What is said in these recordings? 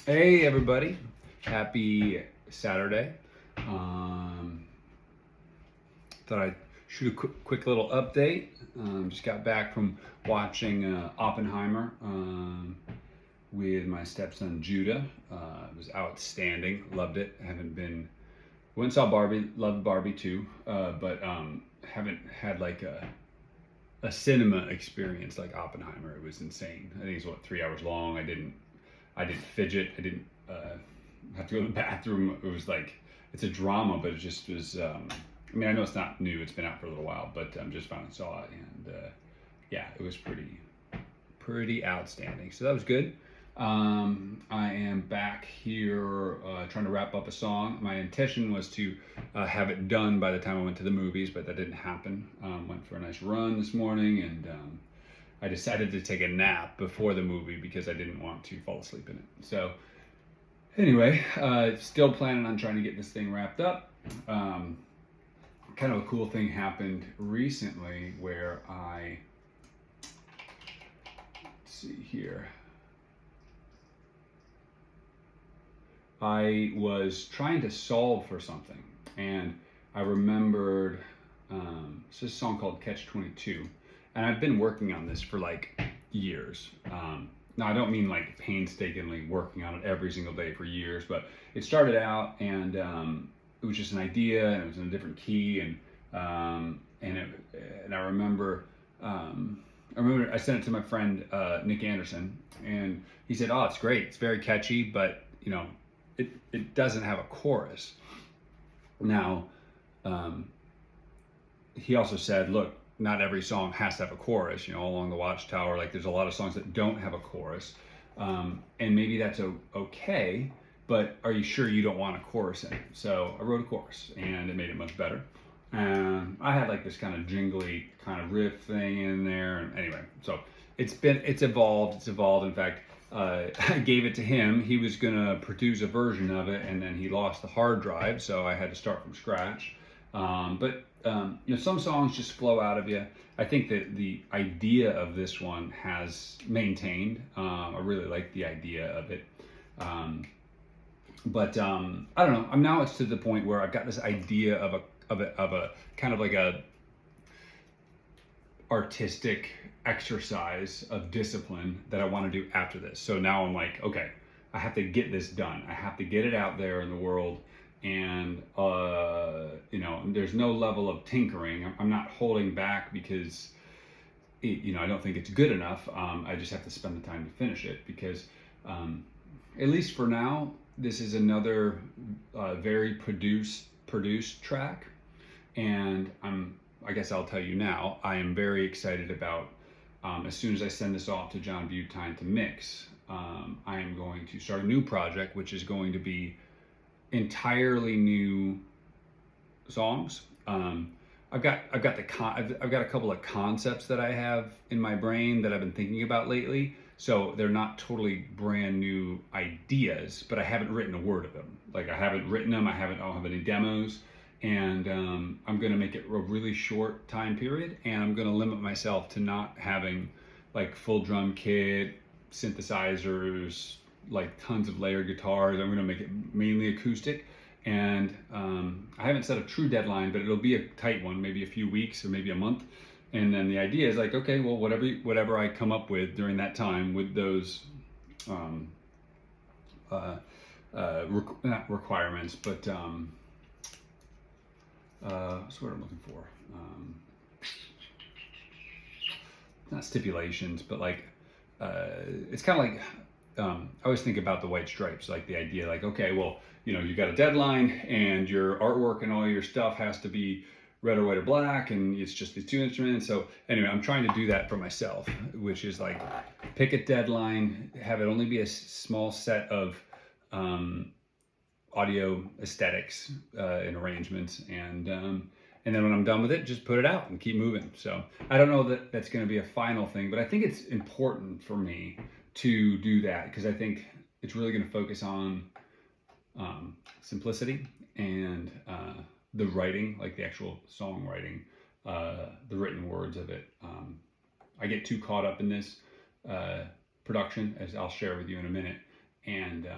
Hey everybody, happy Saturday. Thought I'd shoot a quick little update. Just got back from watching Oppenheimer with my stepson Judah. It was outstanding, loved it. Went and saw Barbie, loved Barbie too, but haven't had like a cinema experience like Oppenheimer. It was insane. I think it's 3 hours long. I didn't fidget. I didn't have to go to the bathroom. It was like, it's a drama, but it just was. I mean, I know it's not new. It's been out for a little while, but just finally saw it, and yeah, it was pretty outstanding. So that was good. I am back here trying to wrap up a song. My intention was to have it done by the time I went to the movies, but that didn't happen. Went for a nice run this morning, and I decided to take a nap before the movie because I didn't want to fall asleep in it. So anyway, still planning on trying to get this thing wrapped up. Kind of a cool thing happened recently where let's see here. I was trying to solve for something, and I remembered it's this song called Catch-22, and I've been working on this for like years. Now I don't mean like painstakingly working on it every single day for years, but it started out and it was just an idea, and it was in a different key, and I remember I sent it to my friend Nick Anderson, and he said, "Oh, it's great. It's very catchy, but you know, it doesn't have a chorus." Now, he also said, "Look, not every song has to have a chorus. You know, Along the Watchtower, like there's a lot of songs that don't have a chorus, and maybe that's okay. But are you sure you don't want a chorus in it?" So I wrote a chorus, and it made it much better. I had like this kind of jingly kind of riff thing in there, and anyway, so it's evolved. In fact, I gave it to him. He was gonna produce a version of it, and then he lost the hard drive, so I had to start from scratch. But you know, some songs just flow out of you. I think that the idea of this one has maintained. I really like the idea of it. But I don't know. Now it's to the point where I've got this idea of a kind of like a artistic exercise of discipline that I want to do after this. So now I'm like, okay, I have to get this done. I have to get it out there in the world, and you know, there's no level of tinkering. I'm not holding back because you know, I don't think it's good enough. I just have to spend the time to finish it because at least for now, this is another very produced track, and I guess I'll tell you now, I am very excited about as soon as I send this off to John Butine to mix, I am going to start a new project, which is going to be entirely new songs. I've got a couple of concepts that I have in my brain that I've been thinking about lately. So they're not totally brand new ideas, but I haven't written a word of them. Like I haven't written them. I don't have any demos, and I'm gonna make it a really short time period, and I'm gonna limit myself to not having like full drum kit, synthesizers, like tons of layered guitars. I'm gonna make it mainly acoustic, and I haven't set a true deadline, but it'll be a tight one, maybe a few weeks or maybe a month. And then the idea is like, okay, well, whatever I come up with during that time with those not requirements, but what's what I'm looking for? Not stipulations, but like it's kind of like I always think about the White Stripes, like the idea, like, okay, well, you know, you got a deadline, and your artwork and all your stuff has to be red or white or black, and it's just these two instruments. So anyway, I'm trying to do that for myself, which is like pick a deadline, have it only be a small set of audio aesthetics and arrangements, and then when I'm done with it, just put it out and keep moving. So I don't know that that's going to be a final thing, but I think it's important for me to do that because I think it's really going to focus on simplicity and the writing, like the actual songwriting, the written words of it. I get too caught up in this production, as I'll share with you in a minute, and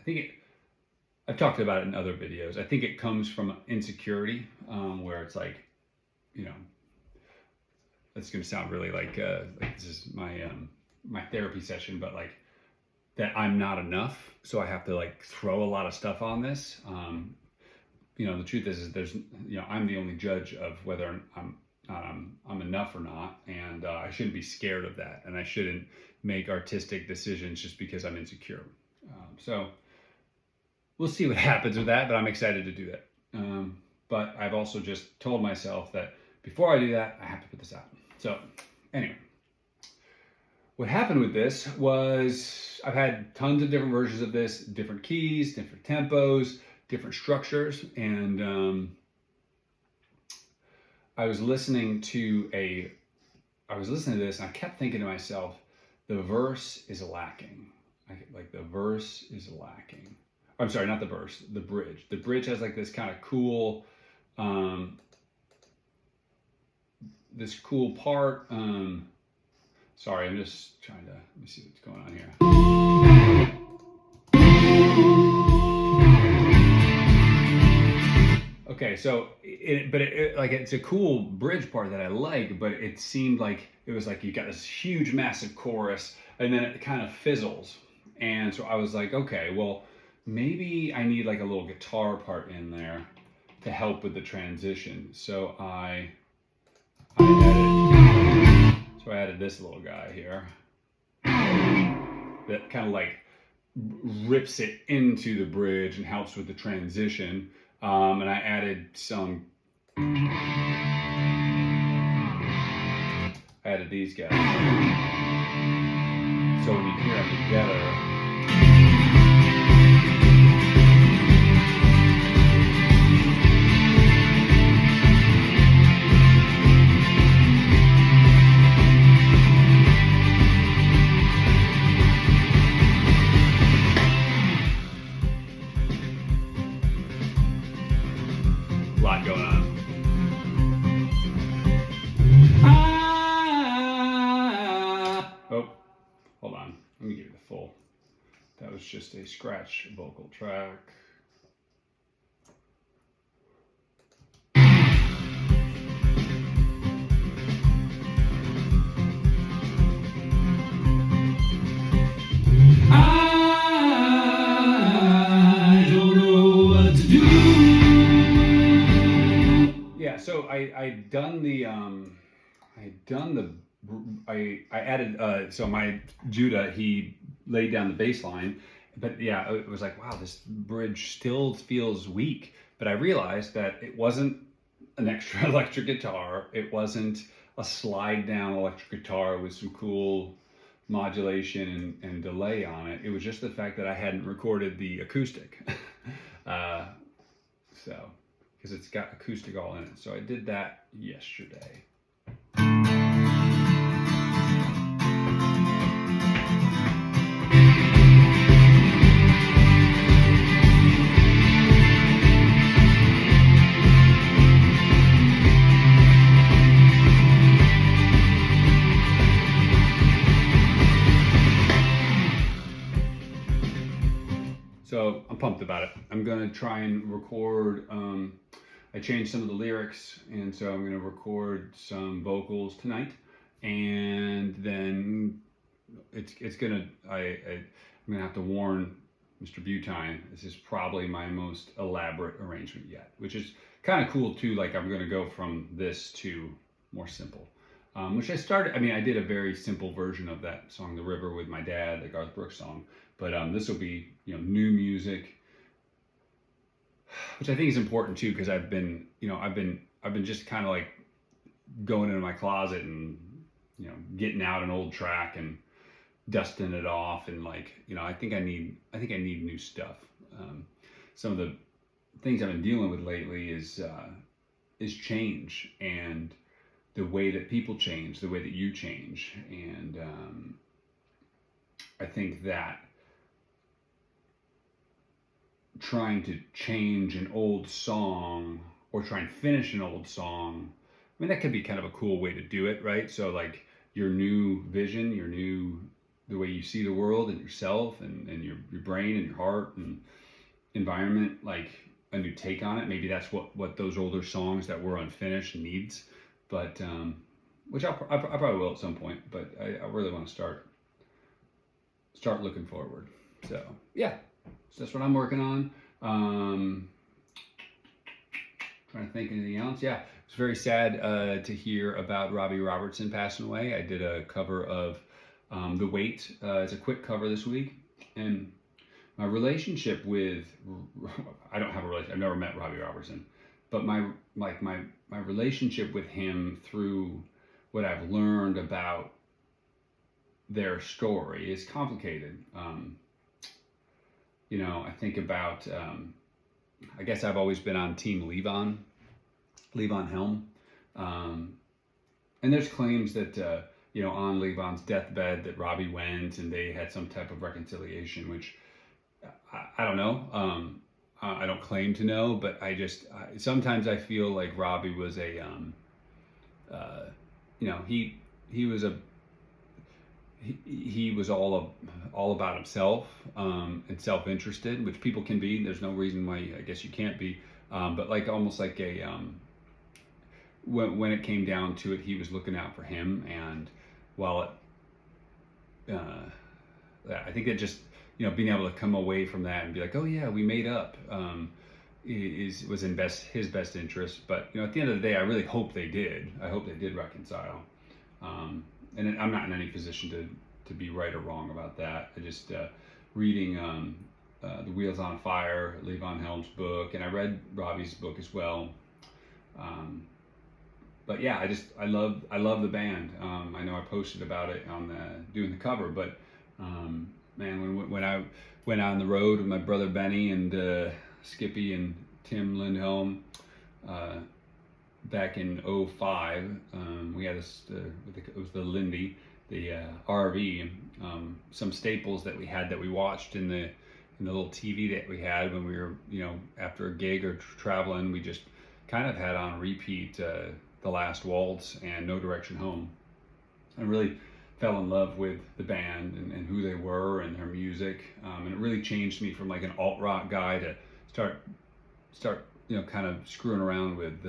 I think I've talked about it in other videos. I think it comes from insecurity, where it's like, you know, it's going to sound really like this is my therapy session, but like that I'm not enough, so I have to like throw a lot of stuff on this. The truth is there's, I'm the only judge of whether I'm enough or not, and I shouldn't be scared of that, and I shouldn't make artistic decisions just because I'm insecure. So we'll see what happens with that, but I'm excited to do that. But I've also just told myself that before I do that, I have to put this out. So anyway, what happened with this was I've had tons of different versions of this, different keys, different tempos, different structures, and I was listening to this, and I kept thinking to myself, the verse is lacking. The verse is lacking. I'm sorry, not the verse, the bridge. The bridge has like this kind of cool, this cool part. Sorry, I'm just trying to, let me see what's going on here. Okay, so it's a cool bridge part that I like, but it seemed like it was like you got this huge, massive chorus, and then it kind of fizzles. And so I was like, okay, well, maybe I need like a little guitar part in there to help with the transition. So I added this little guy here that kind of like rips it into the bridge and helps with the transition. And I added these guys. So when you hear them together, a lot going on. Oh, hold on. Let me give you the full. That was just a scratch vocal track. So I added, so my Judah, he laid down the bass line, but yeah, it was like, wow, this bridge still feels weak. But I realized that it wasn't an extra electric guitar. It wasn't a slide down electric guitar with some cool modulation and delay on it. It was just the fact that I hadn't recorded the acoustic. Because it's got acoustic all in it. So I did that yesterday. So I'm pumped about it. I'm gonna try and record, I changed some of the lyrics, and so I'm gonna record some vocals tonight, and then I'm gonna have to warn Mr. Butine, this is probably my most elaborate arrangement yet, which is kind of cool too. Like I'm gonna go from this to more simple, which I did a very simple version of that song, The River, with my dad, the Garth Brooks song. But this will be, new music, which I think is important too, because I've been just kind of like going into my closet and, getting out an old track and dusting it off, and like, I think I need new stuff. Some of the things I've been dealing with lately is change, and the way that people change, the way that you change, and I think that trying to change an old song or try and finish an old song, that could be kind of a cool way to do it, right? So like your new vision, your new the way you see the world and yourself and your brain and your heart and environment, like a new take on it. Maybe that's what those older songs that were unfinished needs, but which I probably will at some point, but I really want to start looking forward. So yeah, so that's what I'm working on. Trying to think anything else. Yeah, it's very sad to hear about Robbie Robertson passing away. I did a cover of The Weight. It's a quick cover this week, and my relationship with, I don't have a relationship, I've never met Robbie Robertson, but my relationship with him through what I've learned about their story is complicated. I think about, I guess I've always been on Team Levon Helm. And there's claims that, on Levon's deathbed that Robbie went and they had some type of reconciliation, which I don't know. I don't claim to know, but sometimes I feel like Robbie was he was all about himself and self-interested, which people can be. There's no reason why I guess you can't be. But like almost like when it came down to it, he was looking out for him. And while I think that just being able to come away from that and be like, oh yeah, we made up, was in his best interest. But at the end of the day, I really hope they did. I hope they did reconcile. And I'm not in any position to be right or wrong about that. I just reading The Wheels on Fire, Levon Helm's book, and I read Robbie's book as well. But yeah, I love the band. I know I posted about it on doing the cover, but man, when I went on the road with my brother Benny and Skippy and Tim Lindholm back in '05, we had this. It was the Lindy, the RV. Some staples that we had that we watched in the little TV that we had when we were after a gig or traveling. We just kind of had on repeat The Last Waltz and No Direction Home. I really fell in love with the band and who they were and their music, and it really changed me from like an alt rock guy to start kind of screwing around with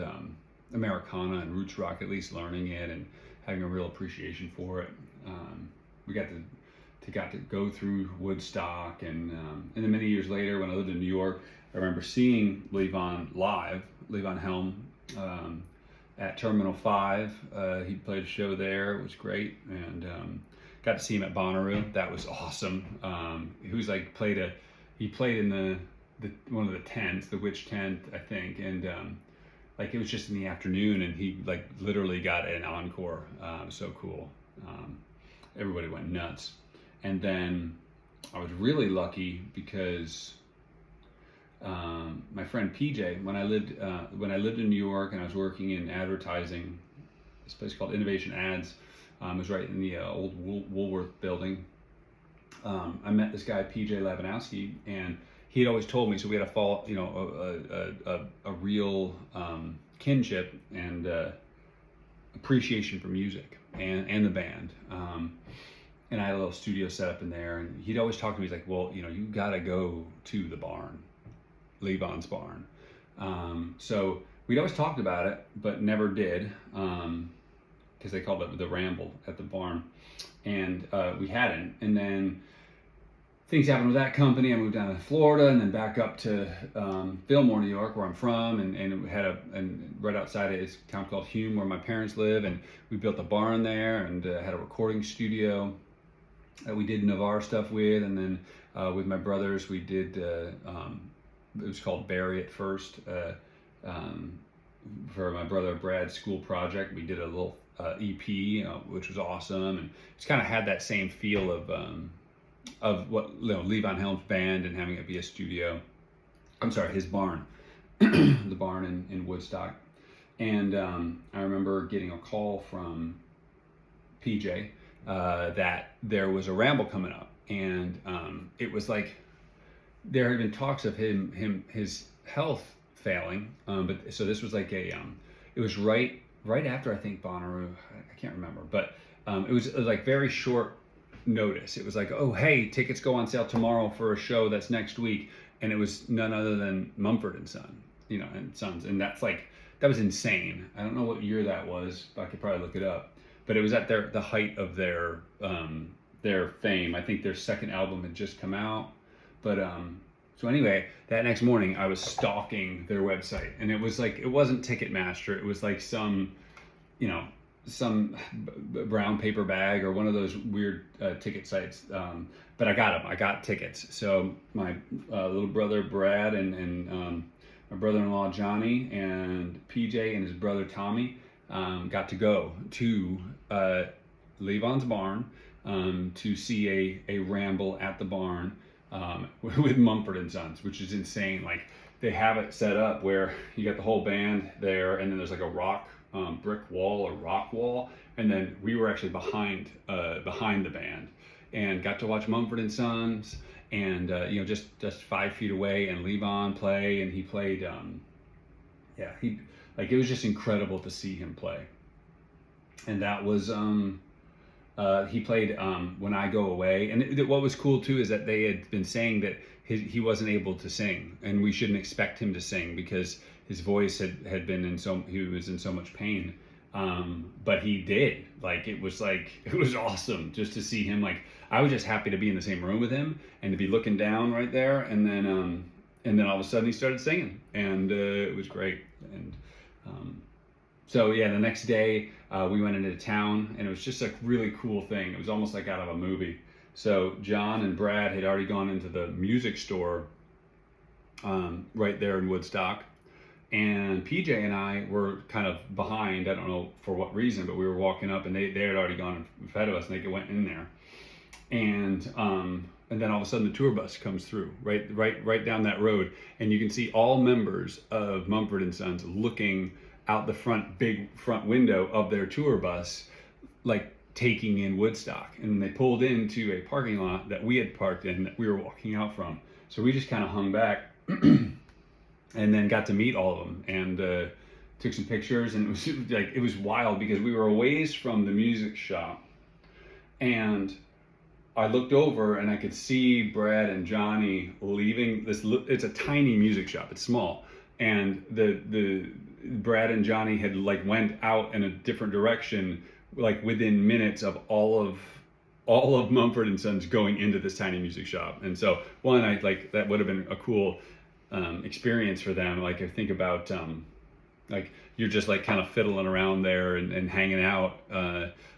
Americana and roots rock, at least learning it and having a real appreciation for it. We got to go through Woodstock, and then many years later when I lived in New York, I remember seeing Levon Helm at Terminal 5. He played a show there. It was great, and got to see him at Bonnaroo. That was awesome. He played in the one of the tents, the Witch tent, I think, and it was just in the afternoon, and he like literally got an encore. It was so cool. Everybody went nuts. And then I was really lucky because my friend PJ, when I lived in New York and I was working in advertising, this place called Innovation Ads, was right in the old Woolworth building. I met this guy PJ Labanowski, and he had always told me, so we had a real kinship and appreciation for music and the band. And I had a little studio set up in there, and he'd always talk to me. He's like, well, you gotta go to the barn, Levon's barn. So we'd always talked about it, but never did, because they called it the Ramble at the barn, and we hadn't. And then things happened with that company. I moved down to Florida and then back up to Fillmore, New York, where I'm from, and we had and right outside it is a town called Hume, where my parents live, and we built a barn there and had a recording studio that we did Navarre stuff with, and then with my brothers we did it was called Barry at first, for my brother Brad's school project. We did a little EP, which was awesome, and it's kind of had that same feel of what Levon Helm's band and having it be a studio. I'm sorry, his barn, the barn in Woodstock. And I remember getting a call from PJ that there was a Ramble coming up, and it was like there had been talks of his health failing, but so this was like it was right after, I think, Bonnaroo. I can't remember, but it was like very short notice. It was like, oh, hey, tickets go on sale tomorrow for a show that's next week. And it was none other than Mumford and Son, and Sons. And that was insane. I don't know what year that was, but I could probably look it up. But it was at the height of their fame. I think their second album had just come out. But so anyway, that next morning I was stalking their website, and it was like, it wasn't Ticketmaster. It was like some brown paper bag or one of those weird ticket sites. But I got them. I got tickets. So my little brother Brad and my brother-in-law Johnny and PJ and his brother Tommy got to go to Levon's barn to see a ramble at the barn with Mumford and Sons, which is insane. Like, they have it set up where you got the whole band there, and then there's like a rock brick wall or rock wall, and then we were actually behind the band and got to watch Mumford and Sons, and just 5 feet away, and Levon play, and he played. It was just incredible to see him play, and that was he played When I Go Away. And what was cool too is that they had been saying that he wasn't able to sing, and we shouldn't expect him to sing because his voice had been he was in so much pain. But he did. It was awesome just to see him. Like, I was just happy to be in the same room with him and to be looking down right there, and then all of a sudden he started singing, and it was great. And so yeah, the next day we went into town, and it was just a really cool thing. It was almost like out of a movie. So John and Brad had already gone into the music store right there in Woodstock, and PJ and I were kind of behind. I don't know for what reason, but we were walking up, and they had already gone ahead of us, and they went in there. And then all of a sudden the tour bus comes through right down that road, and you can see all members of Mumford and Sons looking out the big front window of their tour bus, like taking in Woodstock. And they pulled into a parking lot that we had parked in, that we were walking out from. So we just kind of hung back and then got to meet all of them, and took some pictures. And it was wild because we were a ways from the music shop, and I looked over and I could see Brad and Johnny leaving this. It's a tiny music shop. It's small, and the Brad and Johnny had went out in a different direction, within minutes of all of Mumford and Sons going into this tiny music shop. And so that would have been a cool experience for them. I think about you're just kind of fiddling around there and hanging out,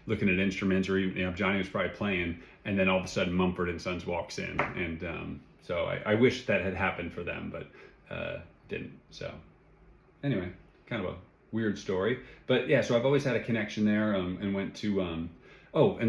looking at instruments, or even Johnny was probably playing, and then all of a sudden Mumford and Sons walks in, and so I wish that had happened for them, but didn't. So anyway, kind of a weird story, but yeah. So I've always had a connection there, and went to and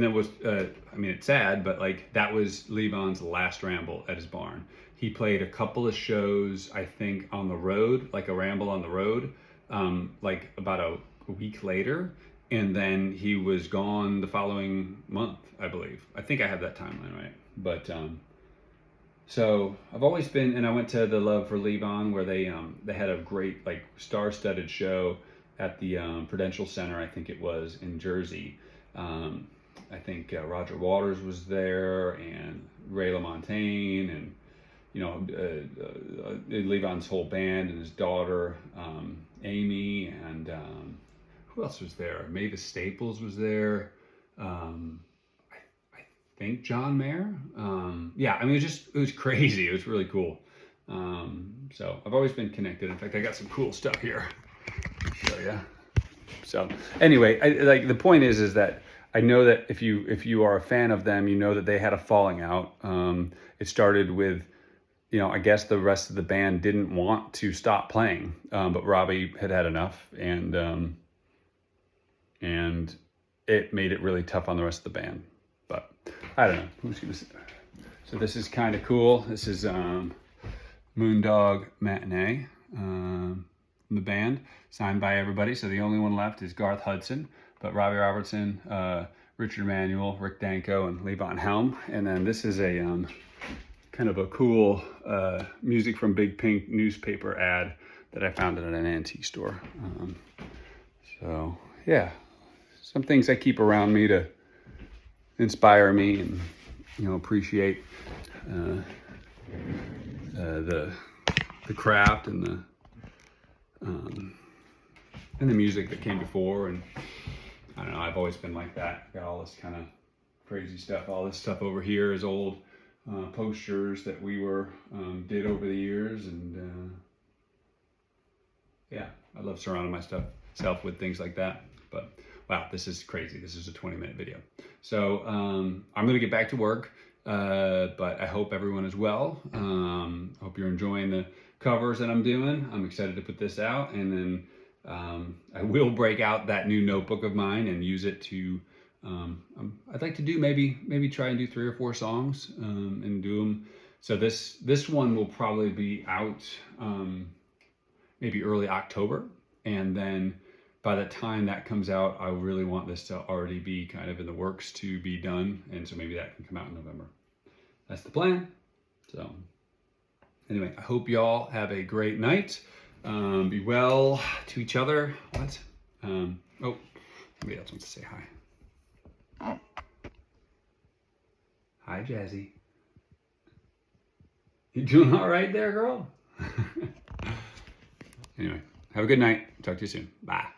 then was it's sad, but that was Levon's last ramble at his barn. He played a couple of shows, I think, on the road, a ramble on the road, about a week later, and then he was gone the following month, I believe. I think I have that timeline right. But so I've always been, and I went to the Love for Levon, where they had a great star-studded show at the Prudential Center, I think it was, in Jersey. I think Roger Waters was there, and Ray LaMontagne, and Levon's whole band, and his daughter Amy, and who else was there? Mavis Staples was there. I think John Mayer. It was crazy. It was really cool. So I've always been connected. In fact, I got some cool stuff here to show you. So anyway, the point is that I know that if you are a fan of them, you know that they had a falling out. It started with, I guess the rest of the band didn't want to stop playing, but Robbie had enough, and it made it really tough on the rest of the band. But I don't know. So this is kind of cool. This is Moondog Matinee from the band, signed by everybody. So the only one left is Garth Hudson, but Robbie Robertson, Richard Emanuel, Rick Danko, and Levon Helm. And then this is a kind of a cool Music from Big Pink newspaper ad that I found at an antique store. So yeah, some things I keep around me to inspire me and, appreciate the craft and the music that came before. And I don't know, I've always been like that. Got all this kind of crazy stuff. All this stuff over here is old posters that we did over the years, and yeah, I love surrounding myself with things like that. But wow, this is crazy. This is a 20-minute video. So I'm gonna get back to work, but I hope everyone is well. I hope you're enjoying the covers that I'm doing. I'm excited to put this out, and then I will break out that new notebook of mine and use it to I'd like to do maybe try and do 3 or 4 songs and do them. So this one will probably be out maybe early October, and then by the time that comes out, I really want this to already be kind of in the works to be done, and so maybe that can come out in November. That's the plan. So anyway, I hope y'all have a great night. Be well to each other. What? Oh, somebody else wants to say hi. Hi, Jazzy. You doing all right there, girl? Anyway, have a good night. Talk to you soon. Bye.